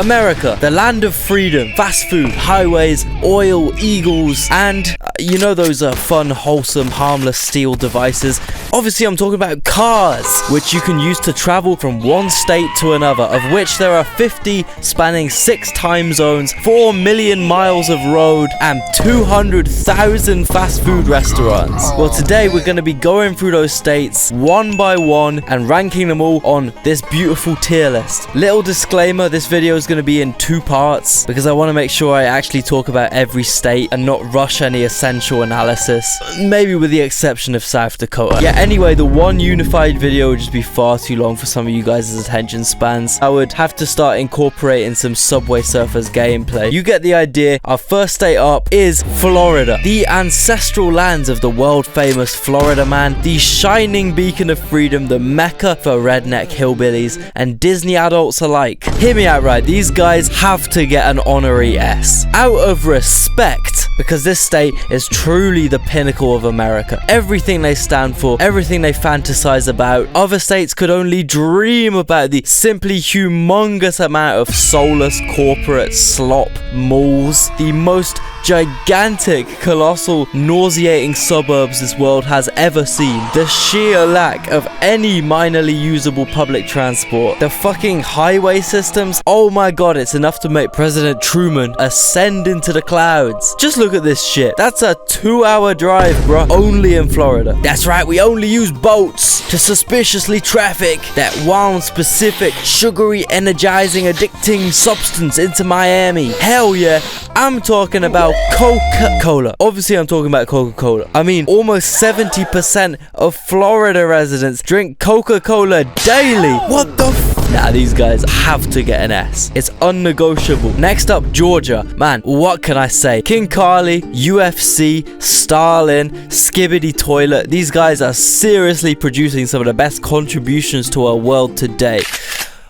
America, the land of freedom, fast food, highways, oil, eagles, and you know those fun, wholesome, harmless steel devices. Obviously, I'm talking about cars, which you can use to travel from one state to another, of which there are 50 spanning 6 time zones, 4 million miles of road, and 200,000 fast food restaurants. Well, today we're going to be going through those states one by one and ranking them all on this beautiful tier list. Little disclaimer, this video is going to be in 2 parts because I want to make sure I actually talk about every state and not rush any essential analysis, maybe with the exception of South Dakota. Yeah, anyway, the one unified video would just be far too long for some of you guys' attention spans. I would have to start incorporating some Subway Surfers gameplay. You get the idea. Our first state up is Florida, the ancestral lands of the world famous Florida man, the shining beacon of freedom, the mecca for redneck hillbillies and Disney adults alike. Hear me out right, these guys have to get an honorary S. Out of respect, because this state is truly the pinnacle of America. Everything they stand for, everything they fantasize about, other states could only dream about the simply humongous amount of soulless corporate slop malls, the most gigantic, colossal, nauseating suburbs this world has ever seen, the sheer lack of any minorly usable public transport, the fucking highway systems. Oh my god, it's enough to make President Truman ascend into the clouds. Just look at this shit. That's a 2-hour drive, bro, only in Florida. That's right, we only use boats to suspiciously traffic that one specific sugary, energizing, addicting substance into Miami. Hell yeah, I'm talking about Coca-Cola. Obviously, I'm talking about Coca-Cola. I mean, almost 70% of Florida residents drink Coca-Cola daily. What the f? Nah, these guys have to get an S. It's unnegotiable. Next up, Georgia. Man, what can I say? King Carly, UFC, Stalin, Skibbity Toilet. These guys are seriously producing some of the best contributions to our world today.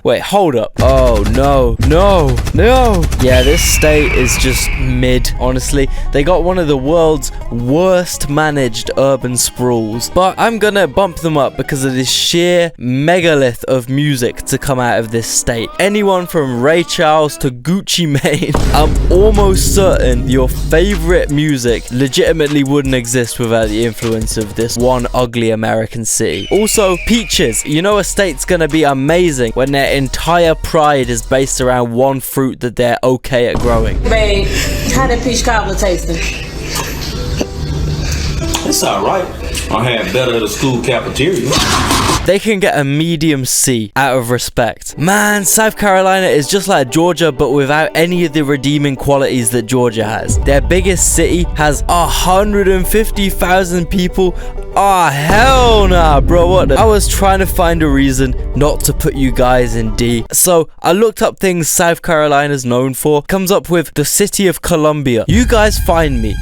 Wait, hold up. Oh, no. Yeah, this state is just mid, honestly. They got one of the world's worst managed urban sprawls. But I'm gonna bump them up because of this sheer megalith of music to come out of this state. Anyone from Ray Charles to Gucci Mane, I'm almost certain your favorite music legitimately wouldn't exist without the influence of this one ugly American city. Also, peaches. You know a state's gonna be amazing when their entire pride is based around one fruit that they're okay at growing. Babe, how that peach cobbler tasting? It's alright. I had better at the school cafeteria. They can get a medium C out of respect. Man, South Carolina is just like Georgia, but without any of the redeeming qualities that Georgia has. Their biggest city has 150,000 people. Oh, hell nah, bro. What I was trying to find a reason not to put you guys in D. So I looked up things South Carolina's known for. Comes up with the city of Columbia. You guys find me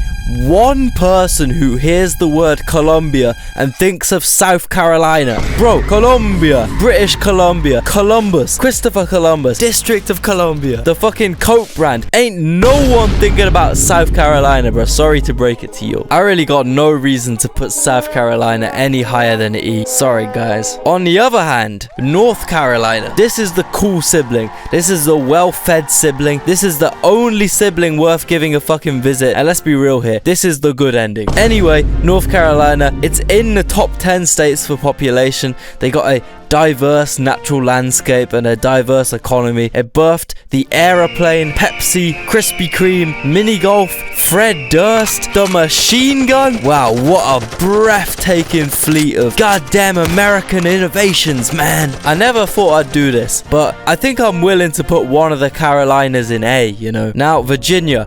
one person who hears the word Columbia and thinks of South Carolina. Bro, Columbia, British Columbia, Columbus, Christopher Columbus, District of Columbia, the fucking Coke brand. Ain't no one thinking about South Carolina, bro. Sorry to break it to you. I really got no reason to put South Carolina any higher than E. Sorry, guys. On the other hand, North Carolina. This is the cool sibling. This is the well-fed sibling. This is the only sibling worth giving a fucking visit. And let's be real here. This is the good ending. Anyway, North Carolina, it's in the top 10 states for population. They got a diverse natural landscape and a diverse economy. It birthed the aeroplane, Pepsi, Krispy Kreme, mini golf, Fred Durst, the machine gun. Wow, what a breathtaking fleet of goddamn American innovations, man. I never thought I'd do this, but I think I'm willing to put one of the Carolinas in A, you know. Now, Virginia.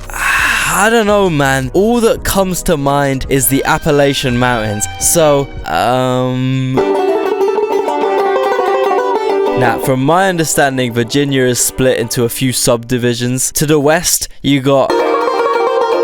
I don't know, man. All that comes to mind is the Appalachian Mountains. So, now, from my understanding, Virginia is split into a few subdivisions. To the west, you got...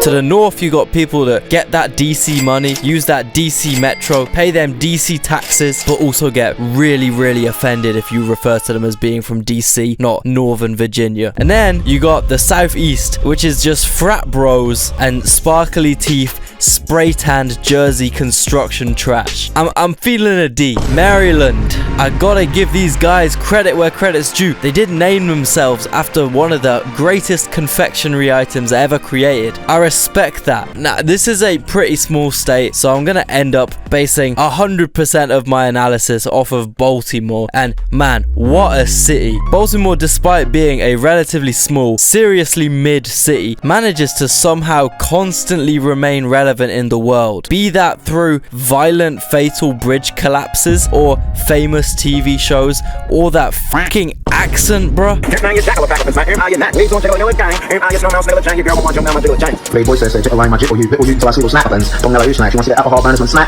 To the north, you got people that get that DC money, use that DC metro, pay them DC taxes, but also get really, really offended if you refer to them as being from DC, not Northern Virginia. And then you got the southeast, which is just frat bros and sparkly teeth spray tanned Jersey construction trash. I'm feeling a D. Maryland. I gotta give these guys credit where credit's due. They did name themselves after one of the greatest confectionery items ever created. I respect that. Now, this is a pretty small state, so I'm gonna end up basing 100% of my analysis off of Baltimore. And man, what a city. Baltimore, despite being a relatively small, seriously mid city, manages to somehow constantly remain relevant in the world. Be that through violent fatal bridge collapses, or famous TV shows, or that fucking accent, bruh.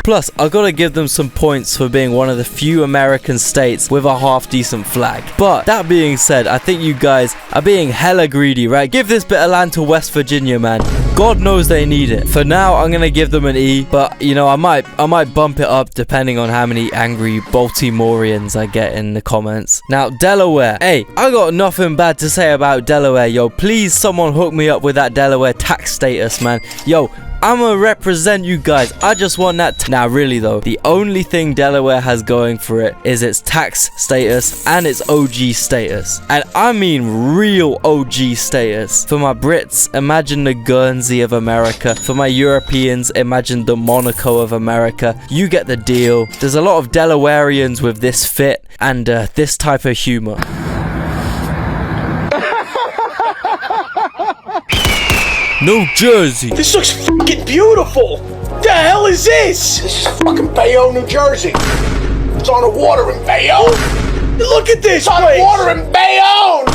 Plus, I gotta give them some points for being one of the few American states with a half decent flag. But that being said, I think you guys are being hella greedy, right? Give this bit of land to West Virginia, man. God knows they need it. For now, I'm gonna give them an E, but you know, I might bump it up depending on how many angry Baltimoreans I get in the comments. Now, Delaware. Hey, I got nothing bad to say about Delaware, yo. Please, someone hook me up with that Delaware tax status, man. Yo, I'ma represent you guys. I just want that. Now, really though, the only thing Delaware has going for it is its tax status and its OG status. And I mean real OG status. For my Brits, imagine the Guernsey of America. For my Europeans, imagine the Monaco of America. You get the deal. There's a lot of Delawareans with this fit and this type of humor. New Jersey. This looks fucking beautiful. The hell is this? This is fucking Bayonne, New Jersey. It's on the water in Bayonne. Look at this. It's on the water in Bayonne.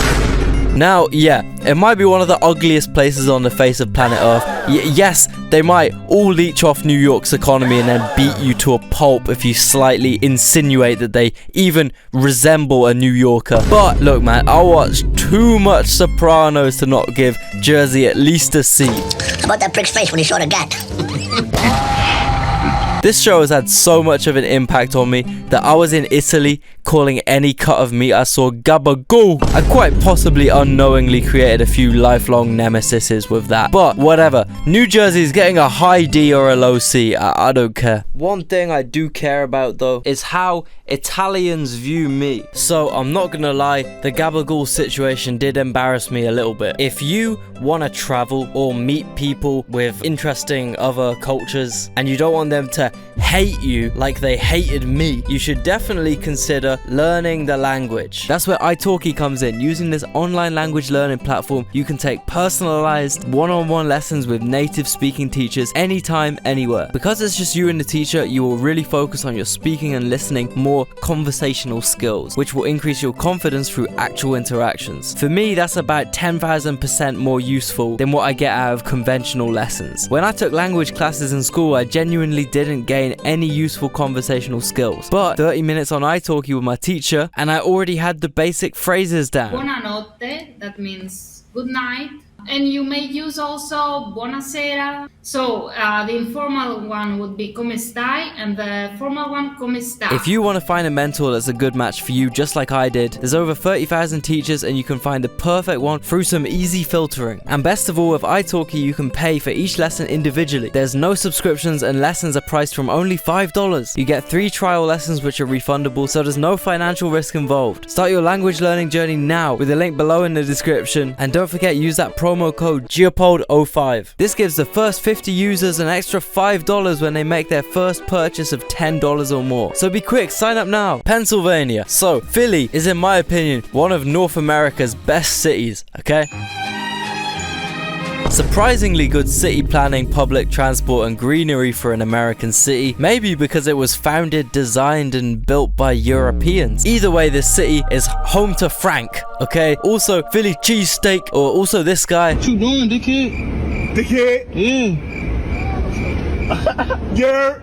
Now, yeah, it might be one of the ugliest places on the face of planet Earth. Yes, they might all leech off New York's economy and then beat you to a pulp if you slightly insinuate that they even resemble a New Yorker. But look, man, I watched too much Sopranos to not give Jersey at least a C. How about that prick's face when he shot a gat? This show has had so much of an impact on me that I was in Italy calling any cut of meat I saw gabagool. I quite possibly unknowingly created a few lifelong nemesises with that. But whatever, New Jersey is getting a high D or a low C. I don't care. One thing I do care about though is how Italians view me. So I'm not gonna lie, the gabagool situation did embarrass me a little bit. If you want to travel or meet people with interesting other cultures and you don't want them to hate you like they hated me, you should definitely consider learning the language. That's where italki comes in. Using this online language learning platform, you can take personalized one-on-one lessons with native speaking teachers anytime, anywhere. Because it's just you and the teacher, you will really focus on your speaking and listening, more conversational skills, which will increase your confidence through actual interactions. For me, that's about 10,000% more useful than what I get out of conventional lessons. When I took language classes in school, I genuinely didn't gain any useful conversational skills. But 30 minutes on italki with my teacher, and I already had the basic phrases down. Buonanotte, that means good night. And you may use also buonasera. So the informal one would be come stai, and the formal one come sta. If you want to find a mentor that's a good match for you, just like I did, there's over 30,000 teachers and you can find the perfect one through some easy filtering. And best of all, with italki, you can pay for each lesson individually. There's no subscriptions and lessons are priced from only $5. You get 3 trial lessons which are refundable, so there's no financial risk involved. Start your language learning journey now with the link below in the description, and don't forget, use that promo code GEOPOD05. This gives the first 50 users an extra $5 when they make their first purchase of $10 or more. So be quick, sign up now. Pennsylvania. So Philly is, in my opinion, one of North America's best cities, okay? Surprisingly good city planning, public transport and greenery for an American city, maybe because it was founded, designed and built by Europeans. Either way, this city is home to Frank, okay? Also, Philly cheesesteak, or also this guy. What you doing, dickhead? Dickhead. Yeah.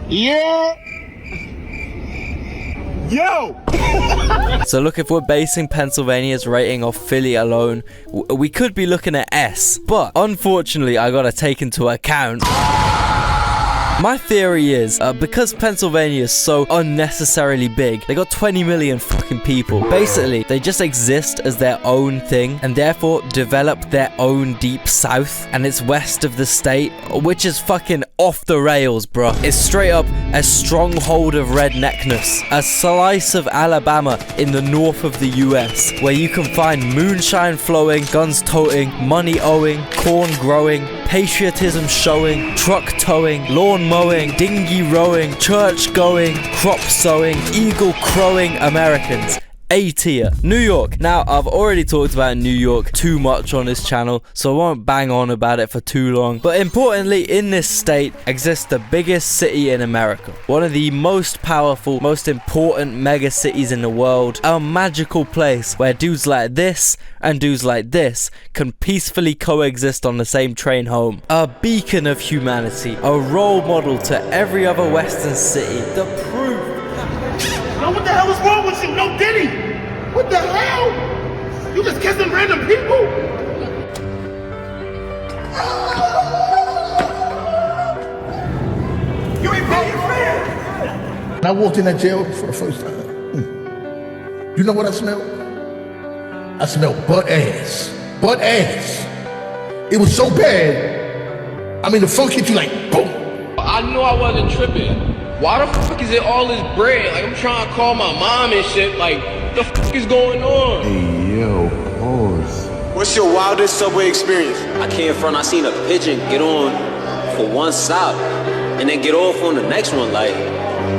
Yeah. Yo! So look, if we're basing Pennsylvania's rating off Philly alone, we could be looking at S. But unfortunately, I gotta take into account My theory is, because Pennsylvania is so unnecessarily big, they got 20 million fucking people. Basically, they just exist as their own thing and therefore develop their own deep south, and it's west of the state, which is fucking off the rails, bro. It's straight up a stronghold of redneckness, a slice of Alabama in the north of the US, where you can find moonshine flowing, guns toting, money owing, corn growing, patriotism showing, truck towing, lawn mowing, dinghy rowing, church going, crop sowing, eagle crowing Americans. A tier. New York. Now, I've already talked about New York too much on this channel, so I won't bang on about it for too long. But importantly, in this state exists the biggest city in America. One of the most powerful, most important mega cities in the world. A magical place where dudes like this and dudes like this can peacefully coexist on the same train home. A beacon of humanity. A role model to every other Western city. The proof. Yo, what the hell is wrong with you? No Diddy! What the hell? You just kissing random people? You ain't paying your fare! I walked in that jail for the first time. You know what I smelled? I smelled butt ass. Butt ass. It was so bad. I mean, the funk hit you like boom. I knew I wasn't tripping. Why the fuck is it all this bread? Like, I'm trying to call my mom and shit. Like, the fuck is going on? Hey, yo, pause. What's your wildest subway experience? I came in front, I seen a pigeon get on for one stop and then get off on the next one. Like,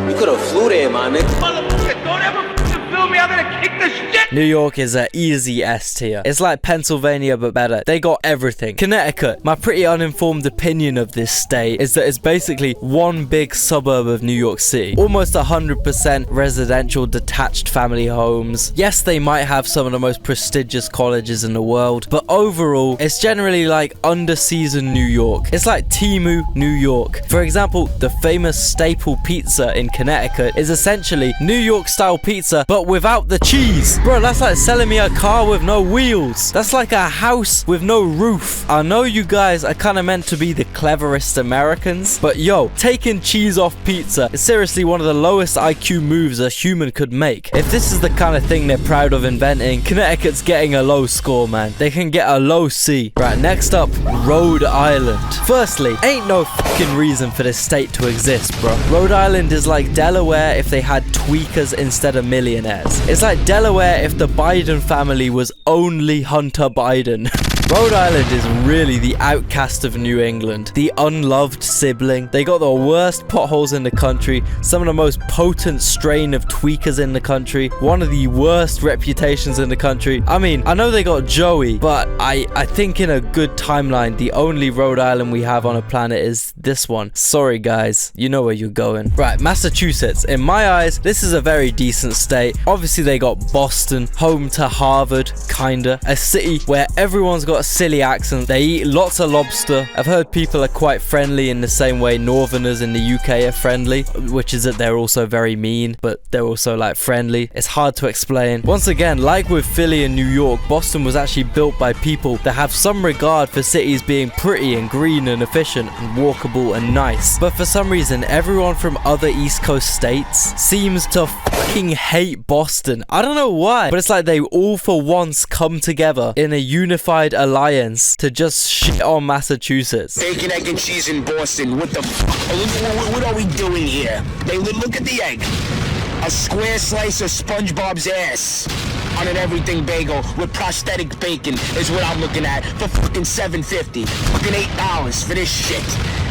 you could have flew there, my nigga. Motherfucker, don't ever fucking feel me. I'm gonna kick the shit. New York is an easy S tier. It's like Pennsylvania but better. They got everything. Connecticut. My pretty uninformed opinion of this state is that it's basically one big suburb of New York City. Almost 100% residential detached family homes. Yes, they might have some of the most prestigious colleges in the world, but overall, it's generally like under-seasoned New York. It's like Timu, New York. For example, the famous staple pizza in Connecticut is essentially New York style pizza, but without the cheese. Bro, that's like selling me a car with no wheels. That's like a house with no roof. I know you guys are kind of meant to be the cleverest Americans, but yo, taking cheese off pizza is seriously one of the lowest IQ moves a human could make. If this is the kind of thing they're proud of inventing, Connecticut's getting a low score, man. They can get a low C. Right, next up, Rhode Island. Firstly, ain't no fucking reason for this state to exist, bro. Rhode Island is like Delaware if they had tweakers instead of millionaires. It's like Delaware if the Biden family was only Hunter Biden. Rhode Island is really the outcast of New England, the unloved sibling. They got the worst potholes in the country, some of the most potent strain of tweakers in the country, one of the worst reputations in the country. I mean, I know they got Joey, but I think in a good timeline, the only Rhode Island we have on a planet is this one. Sorry guys, you know where you're going. Right, Massachusetts. In my eyes, this is a very decent state. Obviously they got Boston, home to Harvard, kinda. A city where everyone's got a silly accent. They eat lots of lobster. I've heard people are quite friendly in the same way Northerners in the UK are friendly, which is that they're also very mean, but they're also like friendly. It's hard to explain. Once again, like with Philly and New York, Boston was actually built by people that have some regard for cities being pretty and green and efficient and walkable and nice. But for some reason, everyone from other East Coast states seems to fucking hate Boston. I don't know why, but it's like they all for once come together in a unified alliance to just shit on Massachusetts. Bacon, egg, and cheese in Boston. What the f***? What are we doing here? Hey, look at the egg. A square slice of SpongeBob's ass on an everything bagel with prosthetic bacon is what I'm looking at for fucking $7.50. Fucking $8 for this shit.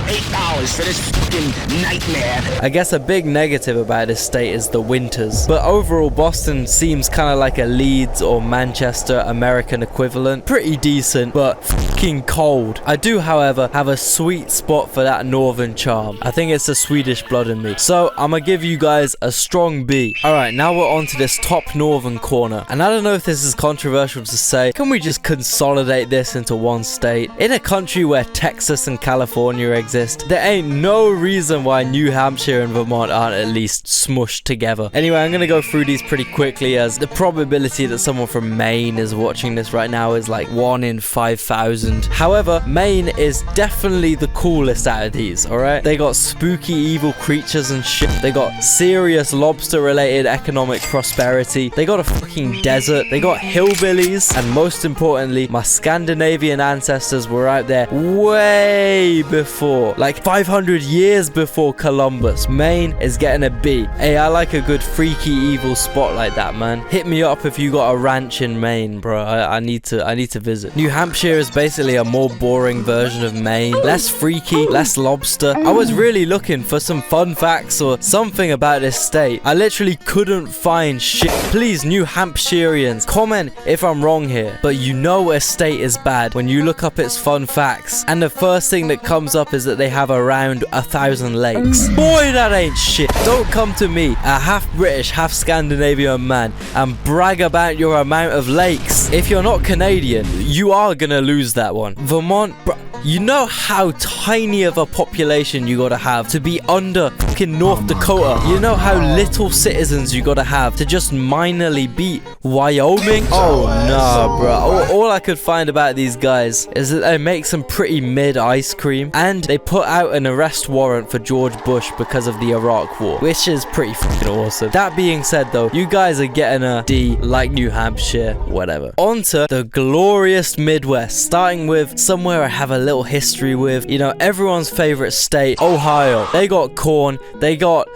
$8 for this fucking nightmare. I guess a big negative about this state is the winters, but overall Boston seems kind of like a Leeds or Manchester American equivalent. Pretty decent, but fucking cold. I do, however, have a sweet spot for that northern charm. I think it's the Swedish blood in me. So I'm gonna give you guys a strong B. Alright, now we're on to this top northern corner, and And I don't know if this is controversial to say, can we just consolidate this into one state? In a country where Texas and California exist, there ain't no reason why New Hampshire and Vermont aren't at least smushed together. Anyway, I'm gonna go through these pretty quickly, as the probability that someone from Maine is watching this right now is like 1 in 5,000. However, Maine is definitely the coolest out of these, alright? They got spooky evil creatures and shit. They got serious lobster related economic prosperity. They got a fucking desert. They got hillbillies. And most importantly, my Scandinavian ancestors were out there way before, like 500 years before Columbus. Maine is getting a B. Hey, I like a good freaky evil spot like that, man. Hit me up if you got a ranch in Maine, bro. I need to visit. New Hampshire is basically a more boring version of Maine. Less freaky, less lobster. I was really looking for some fun facts or something about this state. I literally couldn't find shit. Please, New Hampshireans, comment if I'm wrong here, but you know a state is bad when you look up its fun facts and the first thing that comes up is that they have around 1,000 lakes. Boy, that ain't shit. Don't come to me, a half British, half Scandinavian man, and brag about your amount of lakes. If you're not Canadian, you are gonna lose that one. Vermont, bro, you know how tiny of a population you gotta have to be under fucking North Dakota? You know how little citizens you gotta have to just minorly beat Wyoming? Oh nah, bro. All I could find about these guys is that they make some pretty mid ice cream, and they put out an arrest warrant for George Bush because of the Iraq War, which is pretty fucking awesome. That being said though, you guys are getting a D like New Hampshire, whatever. On to the glorious Midwest, starting with somewhere I have a little history with, you know, everyone's favorite state, Ohio. They got corn, they got...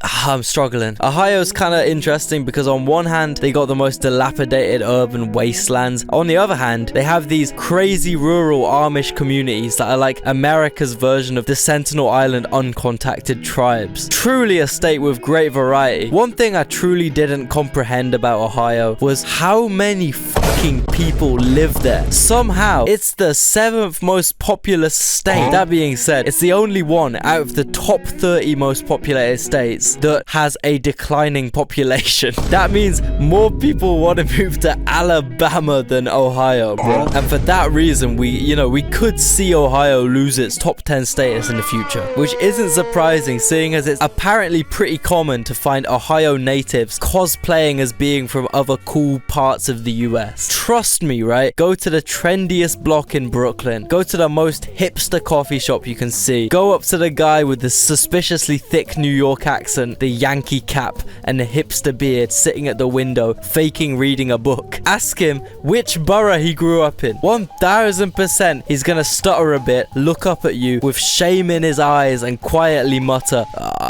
I'm struggling. Ohio's kind of interesting because on one hand, they got the most dilapidated urban wastelands. On the other hand, they have these crazy rural Amish communities that are like America's version of the Sentinel Island uncontacted tribes. Truly a state with great variety. One thing I truly didn't comprehend about Ohio was how many fucking people live there. Somehow, it's the 7th most populous state. That being said, it's the only one out of the top 30 most populated states that has a declining population. That means more people want to move to Alabama than Ohio, bro. And for that reason, we could see Ohio lose its top 10 status in the future, which isn't surprising seeing as it's apparently pretty common to find Ohio natives cosplaying as being from other cool parts of the US. Trust me, right? Go to the trendiest block in Brooklyn. Go to the most hipster coffee shop you can see. Go up to the guy with the suspiciously thick New York accent, the Yankee cap, and the hipster beard sitting at the window faking reading a book. Ask him which borough he grew up in. 1000% he's gonna stutter a bit, look up at you with shame in his eyes and quietly mutter,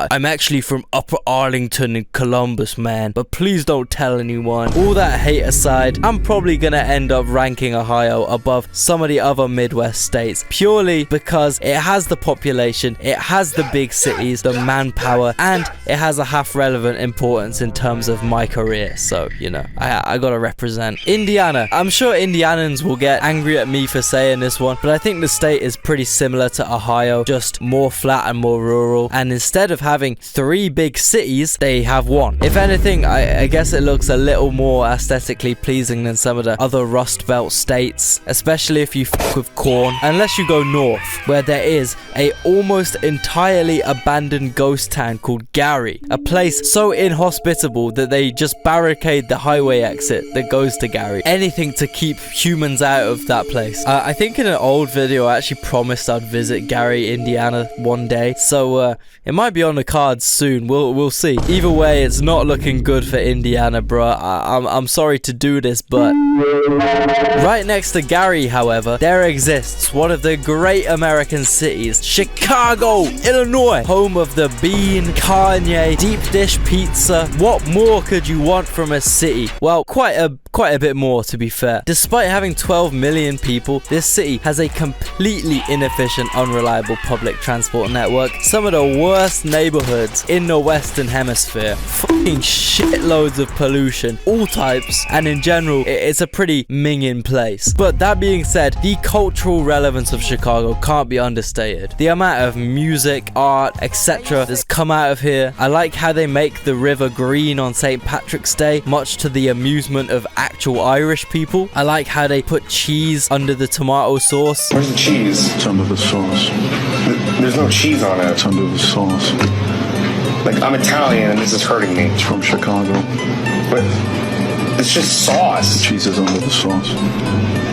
I'm actually from Upper Arlington in Columbus, man, but please don't tell anyone. All that hate aside, I'm probably gonna end up ranking Ohio above some of the other Midwest states purely because it has the population, it has the big cities, the manpower, and it has a half relevant importance in terms of my career. So, you know, I gotta represent. Indiana. I'm sure Indianans will get angry at me for saying this one, but I think the state is pretty similar to Ohio, just more flat and more rural. And instead of having 3 big cities, they have 1. If anything, I guess it looks a little more aesthetically pleasing than some of the other Rust Belt states, especially if you fuck with corn. Unless you go north, where there is a almost entirely abandoned ghost town called Gary, a place so inhospitable that they just barricade the highway exit that goes to Gary. Anything to keep humans out of that place. I think in an old video I actually promised I'd visit Gary, Indiana one day, so it might be on the cards soon. We'll see. Either way, it's not looking good for Indiana, bro. I'm sorry to do this, but right next to Gary, however, there exists one of the great American cities, Chicago, Illinois, home of the Bean, Kanye, deep dish pizza. What more could you want from a city? Well, quite a quite a bit more, to be fair. Despite having 12 million people, this city has a completely inefficient, unreliable public transport network. Some of the worst neighborhoods in the Western Hemisphere. Fucking shitloads of pollution, all types, and in general, it's a pretty minging place. But that being said, the cultural relevance of Chicago can't be understated. The amount of music, art, etc. that's come out of here. I like how they make the river green on St. Patrick's Day, much to the amusement of actual Irish people. I like how they put cheese under the tomato sauce. Where's the cheese? It's under the sauce. There's no cheese on it. It's under the sauce. Like, I'm Italian and this is hurting me. It's from Chicago. But it's just sauce. The cheese is under the sauce.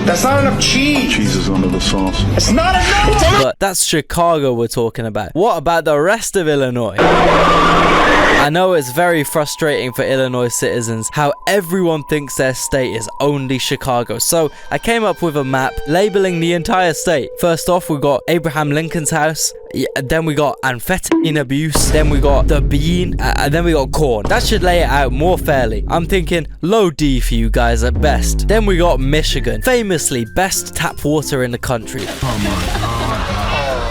That's not enough cheese. Cheese is under the sauce. It's not enough. But that's Chicago we're talking about. What about the rest of Illinois? I know it's very frustrating for Illinois citizens how everyone thinks their state is only Chicago. So I came up with a map labeling the entire state. First off, we got Abraham Lincoln's house. Then we got amphetamine abuse. Then we got the bean. And then we got corn. That should lay it out more fairly. I'm thinking low D for you guys at best. Then we got Michigan. Famously best tap water in the country. Oh my God.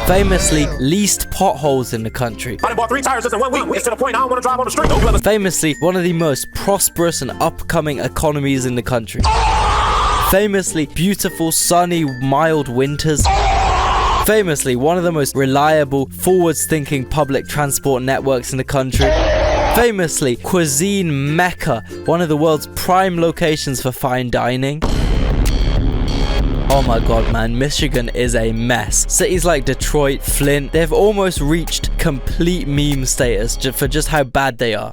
Famously least potholes in the country. I bought 3 tires just in 1 week. It's to the point I don't want to drive on the street. Famously one of the most prosperous and upcoming economies in the country. Famously beautiful, sunny, mild winters. Famously one of the most reliable, forward-thinking public transport networks in the country. Famously cuisine mecca, one of the world's prime locations for fine dining. Oh my god, man, Michigan is a mess. Cities like Detroit, Flint, they've almost reached complete meme status for just how bad they are.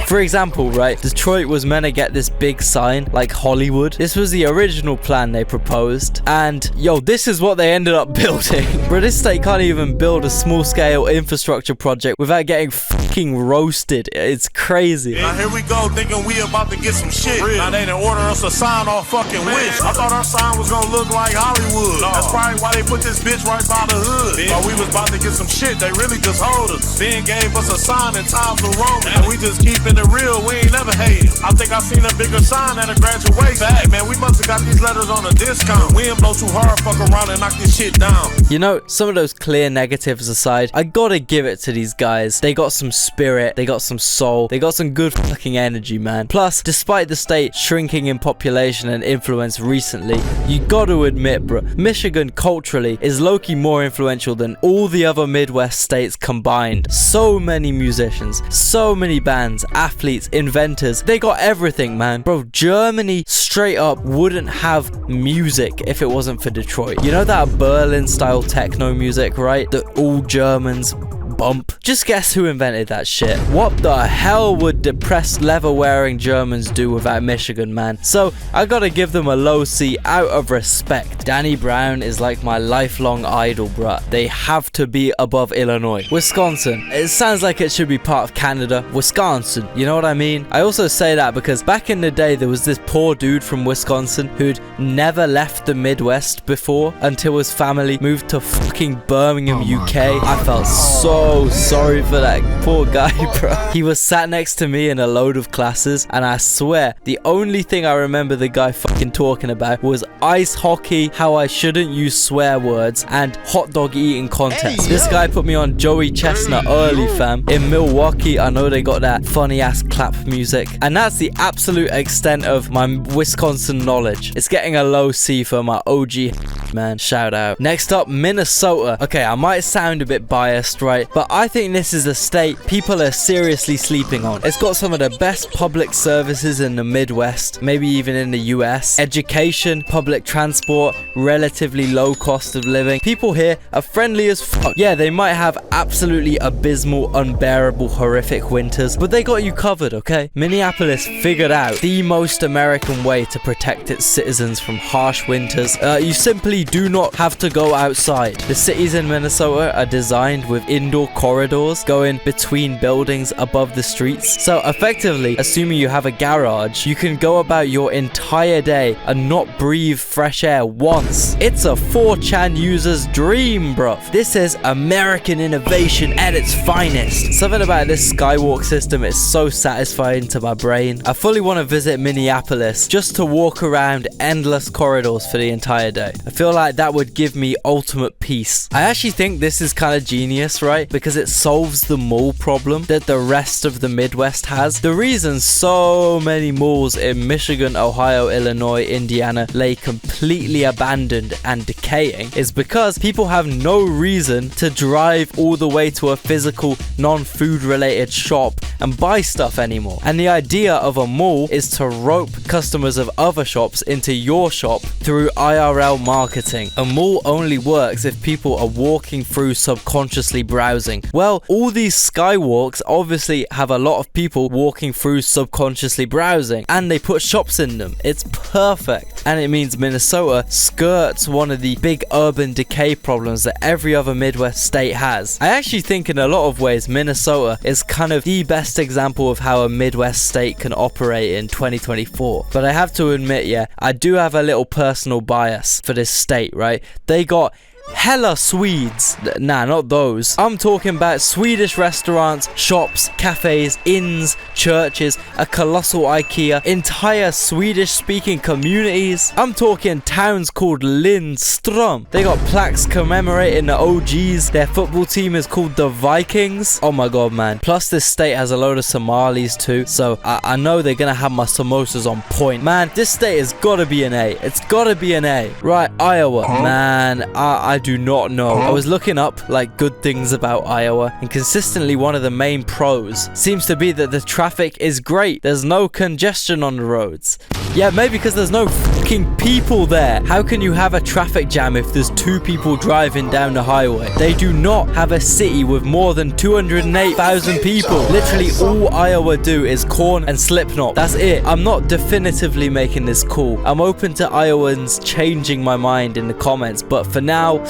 For example, right, Detroit was meant to get this big sign like Hollywood. This was the original plan they proposed. And yo, this is what they ended up building. Bro, this state can't even build a small scale infrastructure project without getting fucking roasted. It's crazy. Now here we go thinking we about to get some shit. Now they done order us a sign off fucking Wish. I thought our sign was gonna look like Hollywood. That's probably why they put this bitch right by the hood. While we was about to get some shit, they really just hold us. Then gave us a sign in Times New Roman. And we just keeping it real, we ain't never hated. I think I seen a bigger sign at a graduation. Hey man, we must have got these letters on a discount. We ain't blow too hard, fuck around and knock this shit down. You know, some of those clear negatives aside, I gotta give it to these guys. They got some spirit, they got some soul, they got some good fucking energy, man. Plus, despite the state shrinking in population and influence recently, you gotta admit, bro, Michigan culturally is low-key more influential than all the other Midwest states combined. So many musicians, so many bands, athletes, inventors, they got everything, man. Bro, Germany straight up wouldn't have music if it wasn't for Detroit. You know that Berlin style techno music, right? That all Germans bump. Just guess who invented that shit. What the hell would depressed leather-wearing Germans do without Michigan, man? So I gotta give them a low C out of respect. Danny Brown is like my lifelong idol, bruh. They have to be above Illinois. Wisconsin, it sounds like it should be part of Canada. Wisconsin, you know what I mean? I also say that because back in the day there was this poor dude from Wisconsin who'd never left the Midwest before until his family moved to fucking Birmingham, UK. I felt so sorry for that poor guy, bro. He was sat next to me in a load of classes, and I swear the only thing I remember the guy fucking talking about was ice hockey, how I shouldn't use swear words, and hot dog eating contests. This guy put me on Joey Chestnut early, fam. In Milwaukee, I know they got that funny ass clap music, and that's the absolute extent of my Wisconsin knowledge. It's getting a low C for my OG, man. Shout out. Next up, Minnesota. Okay, I might sound a bit biased, right? But I think this is a state people are seriously sleeping on. It's got some of the best public services in the Midwest, maybe even in the US. Education, public transport, relatively low cost of living. People here are friendly as fuck. Yeah, they might have absolutely abysmal, unbearable, horrific winters, but they got you covered, okay? Minneapolis figured out the most American way to protect its citizens from harsh winters. You simply do not have to go outside. The cities in Minnesota are designed with indoor corridors going between buildings above the streets. So effectively, assuming you have a garage, you can go about your entire day and not breathe fresh air once. once. It's a 4chan user's dream, bro. This is American innovation at its finest. Something about this skywalk system is so satisfying to my brain. I fully want to visit Minneapolis just to walk around endless corridors for the entire day. I feel like that would give me ultimate peace. I actually think this is kind of genius, right? Because it solves the mall problem that the rest of the Midwest has. The reason so many malls in Michigan, Ohio, Illinois, Indiana lay completely abandoned and decaying is because people have no reason to drive all the way to a physical non-food related shop and buy stuff anymore. And the idea of a mall is to rope customers of other shops into your shop through IRL marketing. A mall only works if people are walking through subconsciously browsing. Well, all these skywalks obviously have a lot of people walking through subconsciously browsing, and they put shops in them. It's perfect. And it means Minnesota skirts one of the big urban decay problems that every other Midwest state has. I actually think in a lot of ways Minnesota is kind of the best example of how a Midwest state can operate in 2024. But I have to admit, yeah, I do have a little personal bias for this state, right? They got hella Swedes. Nah, not those. I'm talking about Swedish restaurants, shops, cafes, inns, churches, a colossal IKEA, entire Swedish speaking communities. I'm talking towns called Lindström. They got plaques commemorating the OGs. Their football team is called the Vikings. Oh my god, man. Plus this state has a load of Somalis too, so I know they're gonna have my samosas on point. Man, this state has gotta be an A. It's gotta be an A. Right, Iowa. Man, I do not know. I was looking up like good things about Iowa, and consistently one of the main pros seems to be that the traffic is great. There's no congestion on the roads. Yeah, maybe because there's no fucking people there. How can you have a traffic jam if there's 2 people driving down the highway? They do not have a city with more than 208,000 people. Literally all Iowa do is corn and Slipknot. That's it. I'm not definitively making this cool. I'm open to Iowans changing my mind in the comments, but for now,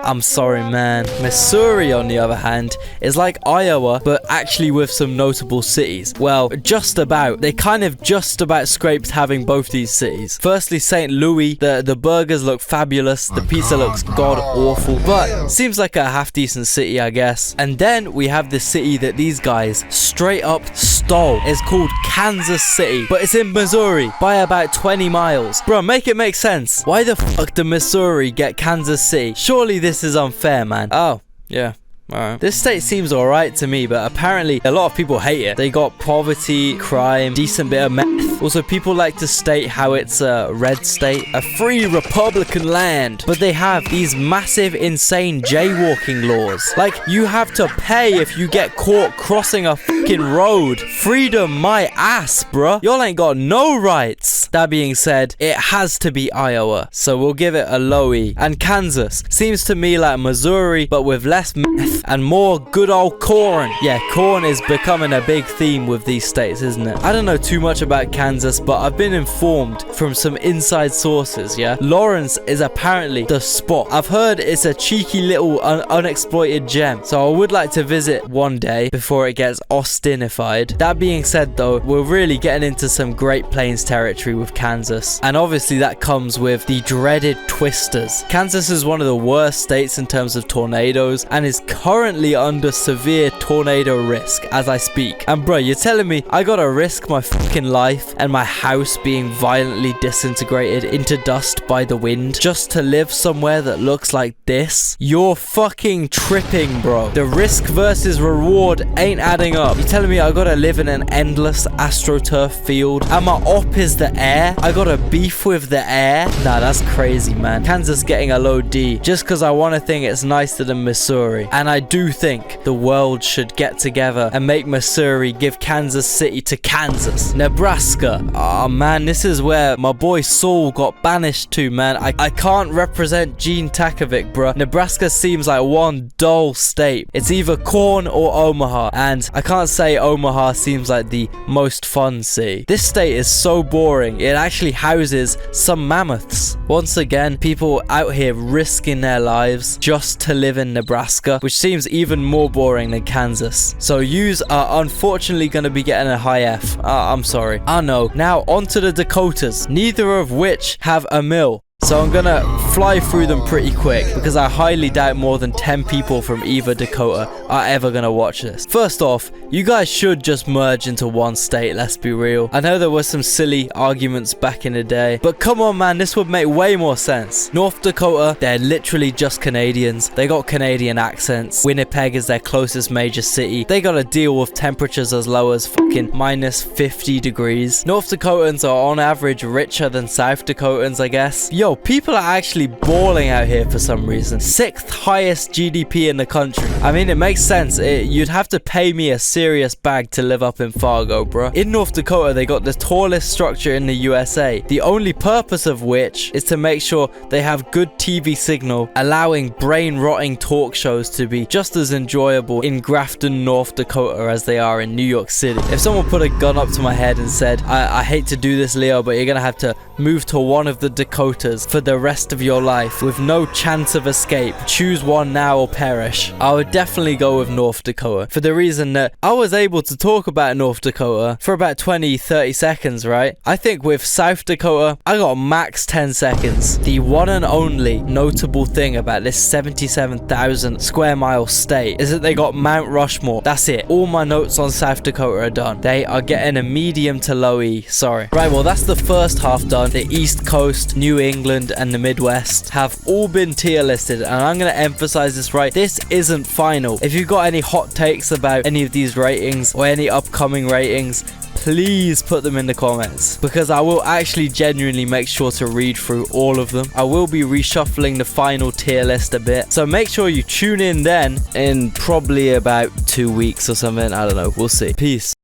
I'm sorry, man. Missouri, on the other hand, is like Iowa, but actually with some notable cities. Well, just about. They kind of just about scraped having both these cities. Firstly, St. Louis. The burgers look fabulous. The pizza looks god-awful, but seems like a half-decent city, I guess. And then we have the city that these guys straight up stole. It's called Kansas City, but it's in Missouri by about 20 miles. Bro, make it make sense. Why the fuck did Missouri get Kansas City? Surely this is unfair, man. Oh, yeah. Alright. This state seems alright to me, but apparently a lot of people hate it. They got poverty, crime, decent bit of meth. Also, people like to state how it's a red state, a free Republican land. But they have these massive, insane jaywalking laws. Like, you have to pay if you get caught crossing a fucking road. Freedom my ass, bruh. Y'all ain't got no rights. That being said, it has to be Iowa, so we'll give it a low E. And Kansas seems to me like Missouri, but with less meth and more good old corn. Yeah, corn is becoming a big theme with these states, isn't it? I don't know too much about Kansas, but I've been informed from some inside sources, yeah? Lawrence is apparently the spot. I've heard it's a cheeky little unexploited gem, so I would like to visit one day before it gets Austinified. That being said though, we're really getting into some Great Plains territory with Kansas, and obviously that comes with the dreaded twisters. Kansas is one of the worst states in terms of tornadoes, and is currently under severe tornado risk as I speak. And bro, you're telling me I gotta risk my fucking life and my house being violently disintegrated into dust by the wind just to live somewhere that looks like this? You're fucking tripping, bro. The risk versus reward ain't adding up. You're telling me I gotta live in an endless astroturf field and my op is the air? I gotta beef with the air? Nah, that's crazy, man. Kansas getting a low D just because I want to think it's nicer than Missouri. And I do think the world should get together and make Missouri give Kansas City to Kansas. Nebraska. Oh man, this is where my boy Saul got banished to, man. I can't represent Gene Takovic, bruh. Nebraska seems like one dull state. It's either corn or Omaha, and I can't say Omaha seems like the most fun city. This state is so boring. It actually houses some mammoths. Once again, people out here risking their lives just to live in Nebraska, which seems even more boring than Kansas. So yous are unfortunately going to be getting a high F. I'm sorry. I know. Now on to the Dakotas, neither of which have a mill. So I'm gonna fly through them pretty quick because I highly doubt more than 10 people from either Dakota are ever gonna watch this. First off, you guys should just merge into one state, let's be real. I know there were some silly arguments back in the day, but come on man, this would make way more sense. North Dakota, they're literally just Canadians. They got Canadian accents. Winnipeg is their closest major city. They gotta deal with temperatures as low as fucking minus 50 degrees. North Dakotans are on average richer than South Dakotans, I guess. Yo, people are actually balling out here for some reason. 6th highest GDP in the country. I mean, it makes sense. You'd have to pay me a serious bag to live up in Fargo, bro. In North Dakota, they got the tallest structure in the USA, the only purpose of which is to make sure they have good TV signal, allowing brain-rotting talk shows to be just as enjoyable in Grafton, North Dakota as they are in New York City. If someone put a gun up to my head and said, I hate to do this, Leo, but you're gonna have to move to one of the Dakotas for the rest of your life with no chance of escape, choose one now or perish, I would definitely go with North Dakota, for the reason that I was able to talk about North Dakota for about 20-30 seconds, right? I think with South Dakota, I got max 10 seconds. The one and only notable thing about this 77,000 square mile state is that they got Mount Rushmore. That's it. All my notes on South Dakota are done. They are getting a medium to low E, sorry. Right, well that's the first half done. The East Coast, New England and the Midwest have all been tier listed, and I'm going to emphasize this, right? This isn't final. If you've got any hot takes about any of these ratings or any upcoming ratings, please put them in the comments, because I will actually genuinely make sure to read through all of them. I will be reshuffling the final tier list a bit, so make sure you tune in then in probably about 2 weeks or something. I don't know, we'll see. Peace.